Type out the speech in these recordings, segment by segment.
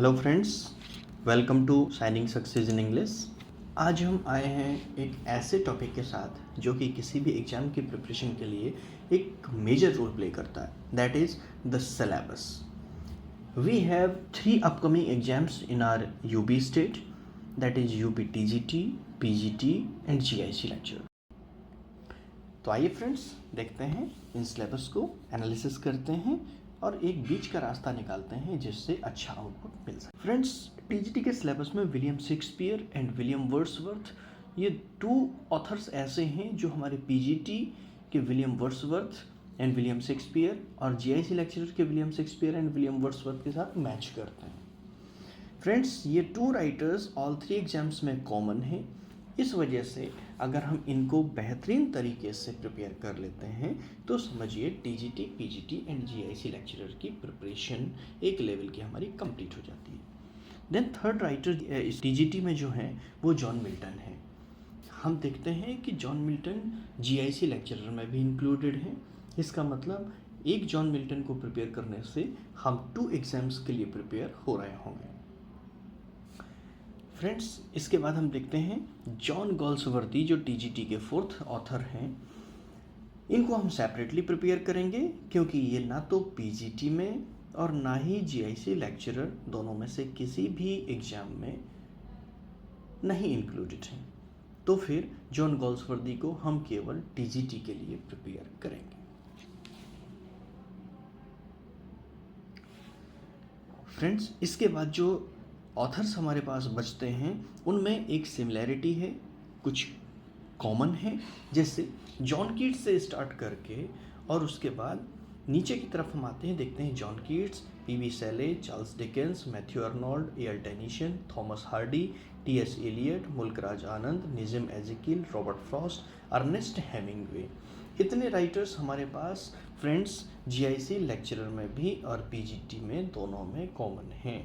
Hello friends, welcome to shining success in English. आज हम आए हैं एक ऐसे टॉपिक के साथ जो कि किसी भी एग्ज़ाम की प्रिपरेशन के लिए एक मेजर रोल प्ले करता है, that is the syllabus. We have 3 upcoming exams in our UP state, that is UP TGT, PGT and GIC lecture. तो आइए फ्रेंड्स, देखते हैं इन सिलेबस को, एनालिसिस करते हैं और एक बीच का रास्ता निकालते हैं जिससे अच्छा आउटपुट मिल सके। फ्रेंड्स, टीजीटी के सिलेबस में William Shakespeare and William Wordsworth, ये 2 ऑथर्स ऐसे हैं जो हमारे पीजीटी के William Wordsworth and William Shakespeare और जीआईसी लेक्चरर के William Shakespeare and William Wordsworth के साथ मैच करते हैं। फ्रेंड्स, ये 2 राइटर्स ऑल 3 एग्जाम्स में कॉमन है। इस वजह से अगर हम इनको बेहतरीन तरीके से प्रिपेयर कर लेते हैं तो समझिए TGT, PGT and GIC lecturer की प्रिपरेशन एक लेवल की हमारी कंप्लीट हो जाती है। देन थर्ड राइटर इस टीजीटी में जो है वो जॉन मिल्टन है। हम देखते हैं कि जॉन मिल्टन जीआईसी लेक्चरर में भी इंक्लूडेड है। इसका मतलब एक जॉन मिल्टन को प्रिपेयर करने से हम 2 एग्जाम्स के लिए प्रिपेयर हो रहे होंगे। फ्रेंड्स, इसके बाद हम देखते हैं जॉन गॉल्सवर्दी जो टीजीटी के 4th ऑथर हैं। इनको हम सेपरेटली प्रिपेयर करेंगे क्योंकि ये ना तो पीजीटी में और ना ही जीआईसी लेक्चरर दोनों में से किसी भी एग्जाम में नहीं इंक्लूडेड हैं। तो फिर जॉन गॉल्सवर्दी को हम केवल टीजीटी के लिए प्रिपेयर करेंगे। फ्रेंड्स, इसके बाद जो ऑथर्स हमारे पास बचते हैं उनमें एक सिमिलैरिटी है, कुछ कॉमन है। जैसे जॉन कीट्स से स्टार्ट करके और उसके बाद नीचे की तरफ हम आते हैं, देखते हैं John Keats, PV Shelley, Charles Dickens, Matthew Arnold, L Tennyson, Thomas Hardy, TS Eliot, Mulk Raj Anand, Nissim Ezekiel, Robert Frost, Ernest Hemingway. इतने राइटर्स हमारे पास फ्रेंड्स जीआईसी लेक्चरर में भी और पीजीटी में दोनों में कॉमन हैं।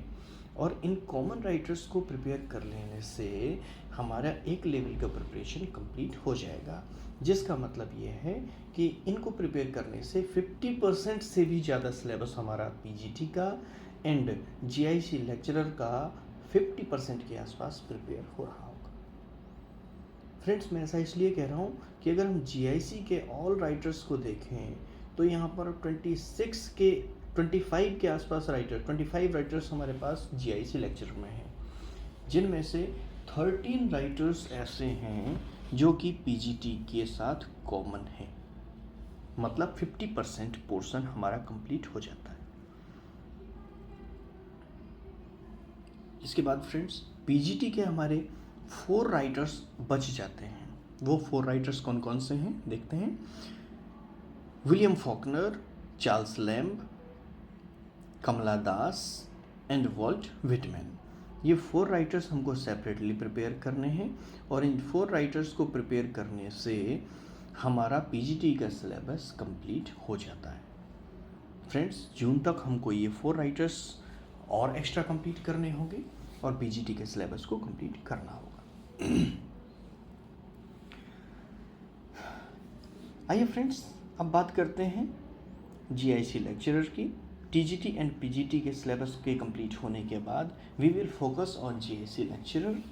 और इन कॉमन राइटर्स को प्रिपेयर कर लेने से हमारा एक लेवल का प्रिपरेशन कंप्लीट हो जाएगा, जिसका मतलब ये है कि इनको प्रिपेयर करने से 50% से भी ज़्यादा सिलेबस हमारा पीजीटी का एंड जीआईसी लेक्चरर का 50% के आसपास प्रिपेयर हो रहा होगा। फ्रेंड्स, मैं ऐसा इसलिए कह रहा हूँ कि अगर हम जीआईसी के ऑल राइटर्स को देखें तो यहाँ पर 25 के आसपास 25 राइटर्स हमारे पास जीआईसी लेक्चर में हैं, जिनमें से 13 राइटर्स ऐसे हैं जो कि पीजीटी के साथ कॉमन है। मतलब 50% पोर्शन हमारा कंप्लीट हो जाता है। इसके बाद फ्रेंड्स, पीजीटी के हमारे 4 राइटर्स बच जाते हैं। वो 4 राइटर्स कौन कौन से हैं देखते हैं। William Faulkner, Charles Lamb, Kamala Das and Walt Whitman. ये 4 राइटर्स हमको सेपरेटली प्रिपेयर करने हैं और इन 4 राइटर्स को प्रिपेयर करने से हमारा पीजीटी का सिलेबस कंप्लीट हो जाता है। फ्रेंड्स, जून तक हमको ये 4 राइटर्स और एक्स्ट्रा कंप्लीट करने होंगे और पीजीटी के सिलेबस को कंप्लीट करना होगा। आइए फ्रेंड्स, अब बात करते हैं जीआईसी लेक्चरर की। टीजीटी एंड पीजीटी के सिलेबस के कंप्लीट होने के बाद we will focus on GIC lecturer.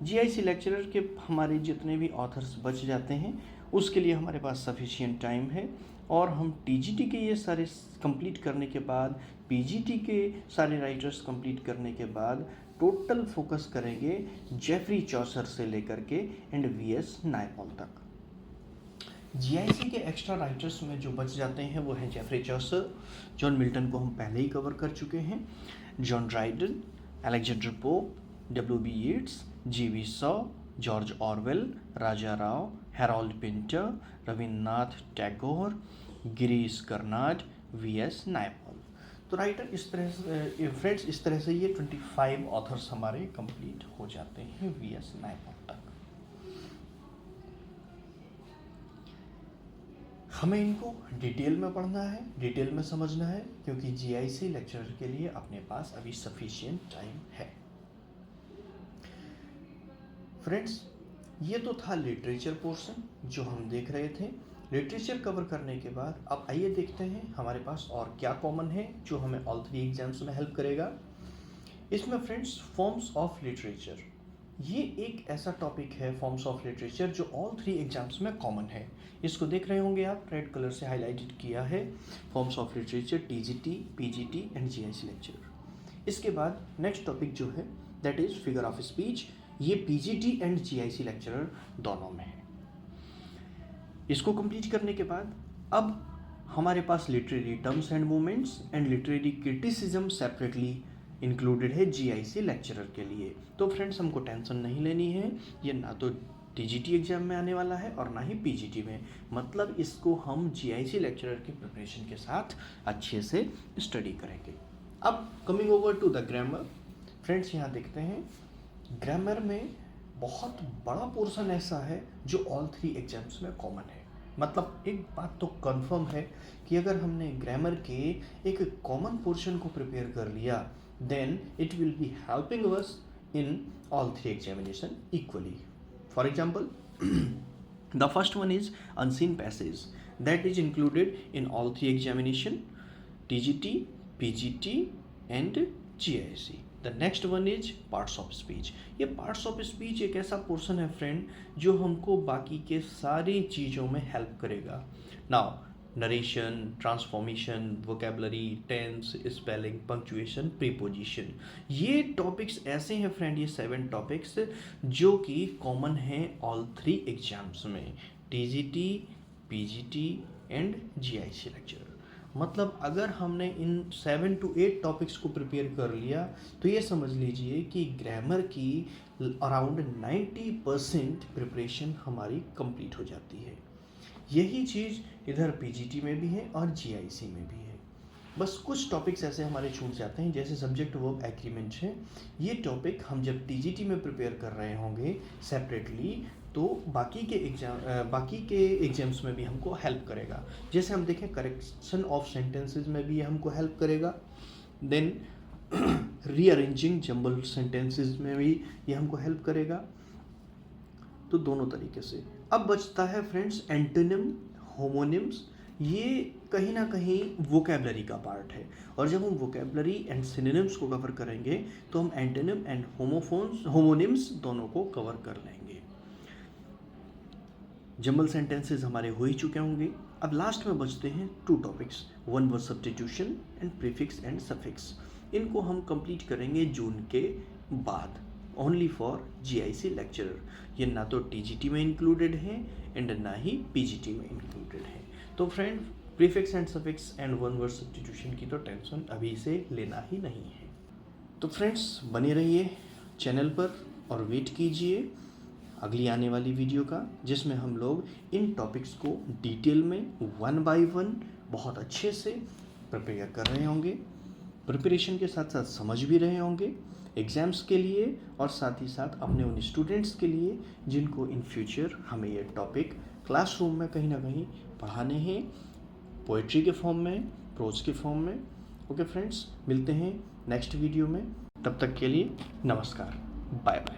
GIC lecturer के हमारे जितने भी ऑथर्स बच जाते हैं उसके लिए हमारे पास सफिशिएंट टाइम है और हम टीजीटी के ये सारे कंप्लीट करने के बाद, पीजीटी के सारे राइटर्स कंप्लीट करने के बाद टोटल फोकस करेंगे जेफरी चॉसर से लेकर के एंड वीएस नायपॉल तक। जीआईसी के एक्स्ट्रा राइटर्स में जो बच जाते हैं वो हैं जेफरी चॉसर, जॉन मिल्टन को हम पहले ही कवर कर चुके हैं, John Dryden, Alexander Pope, WB. Yeats, GV. Shaw, George Orwell, Raja Rao, Harold Pinter, Rabindranath Tagore, Girish Karnad, VS. Naipaul. तो राइटर इस तरह से फ्रेंड्स, इस तरह से ये 25 ऑथर्स हमारे कंप्लीट हो जाते हैं वी.एस. नायपॉल तक। हमें इनको डिटेल में पढ़ना है, डिटेल में समझना है, क्योंकि जीआईसी लेक्चरर के लिए अपने पास अभी सफिशिएंट टाइम है। फ्रेंड्स, ये तो था लिटरेचर पोर्शन जो हम देख रहे थे। लिटरेचर कवर करने के बाद अब आइए देखते हैं हमारे पास और क्या कॉमन है जो हमें ऑल 3 एग्जाम्स में हेल्प करेगा। इसमें फ्रेंड्स फॉर्म्स ऑफ लिटरेचर, ये एक ऐसा टॉपिक है फॉर्म्स ऑफ लिटरेचर जो ऑल 3 एग्जाम्स में कॉमन है। इसको देख रहे होंगे आप, रेड कलर से हाईलाइटेड किया है, forms of literature TGT, PGT and GIC lecture. इसके बाद नेक्स्ट टॉपिक जो है that is figure of speech, ये पीजीटी एंड जीआईसी लेक्चरर दोनों में है। इसको कंप्लीट करने के बाद अब हमारे पास literary terms and movements and literary criticism separately included है जीआईसी लेक्चरर के लिए। तो फ्रेंड्स हमको टेंशन नहीं लेनी है, ये ना तो टीजीटी एग्जाम में आने वाला है और ना ही पीजीटी में, मतलब इसको हम जीआईसी लेक्चरर की प्रिपरेशन के साथ अच्छे से स्टडी करेंगे। अब coming over to the grammar, friends यहाँ देखते हैं ग्रामर में बहुत बड़ा पोर्शन ऐसा है जो ऑल 3 एग्जाम्स में कॉमन है। मतलब एक बात तो कंफर्म है कि अगर हमने ग्रामर के एक कॉमन पोर्शन को प्रिपेयर कर लिया then it will be helping us in all 3 examination equally. For example, the first one is unseen passage that is included in all 3 examination, TGT, PGT and GIC. The next one is parts of speech. ये parts of speech एक ऐसा portion है friend जो हमको बाकी के सारी चीज़ों में हेल्प करेगा। Now narration, transformation, vocabulary, tense, spelling, punctuation, preposition, ये टॉपिक्स ऐसे हैं फ्रेंड, ये 7 टॉपिक्स जो कि कॉमन हैं ऑल 3 एग्जाम्स में, TGT, PGT and GIC lecture. मतलब अगर हमने इन 7 to 8 टॉपिक्स को प्रिपेयर कर लिया तो ये समझ लीजिए कि ग्रामर की अराउंड 90% प्रिपरेशन हमारी कंप्लीट हो जाती है। यही चीज़ इधर पीजीटी में भी है और जीआईसी में भी है। बस कुछ टॉपिक्स ऐसे हमारे छूट जाते हैं, जैसे सब्जेक्ट वर्ब एग्रीमेंट है। ये टॉपिक हम जब टीजीटी में प्रिपेयर कर रहे होंगे सेपरेटली तो बाकी के एग्जाम्स में भी हमको हेल्प करेगा। जैसे हम देखें करेक्शन ऑफ सेंटेंसेस में भी ये हमको हेल्प करेगा, देन रीअरेंजिंग जंबल सेंटेंसेस में भी ये हमको हेल्प करेगा। तो दोनों तरीके से। अब बचता है फ्रेंड्स एंटोनिम, होमोनिम्स, ये कहीं ना कहीं वोकेबलरी का पार्ट है और जब हम वोकेबलरी एंड सिनोनिम्स को कवर करेंगे तो हम एंटोनिम एंड होमोनिम्स दोनों को कवर कर लेंगे। जंबल सेंटेंसेस हमारे हो ही चुके होंगे। अब लास्ट में बचते हैं 2 topics, one word substitution and prefix and suffix. इनको हम कंप्लीट करेंगे जून के बाद, ओनली फॉर जीआईसी लेक्चरर। ये ना तो टीजीटी में इंक्लूडेड है एंड ना ही पीजीटी में इंक्लूडेड है। तो friend prefix and suffix and one word substitution की तो टेंशन अभी से लेना ही नहीं है। तो फ्रेंड्स बने रहिए चैनल पर और वेट कीजिए अगली आने वाली वीडियो का, जिसमें हम लोग इन टॉपिक्स को डिटेल में 1 by 1 बहुत अच्छे से प्रिपेयर कर रहे होंगे, प्रिपरेशन के साथ साथ समझ भी रहे होंगे एग्ज़ाम्स के लिए और साथ ही साथ अपने उन स्टूडेंट्स के लिए जिनको इन फ्यूचर हमें ये टॉपिक क्लासरूम में कहीं ना कहीं पढ़ाने हैं, पोइट्री के फॉर्म में, प्रोज के फॉर्म में। ओके फ्रेंड्स, मिलते हैं नेक्स्ट वीडियो में, तब तक के लिए नमस्कार, बाय बाय।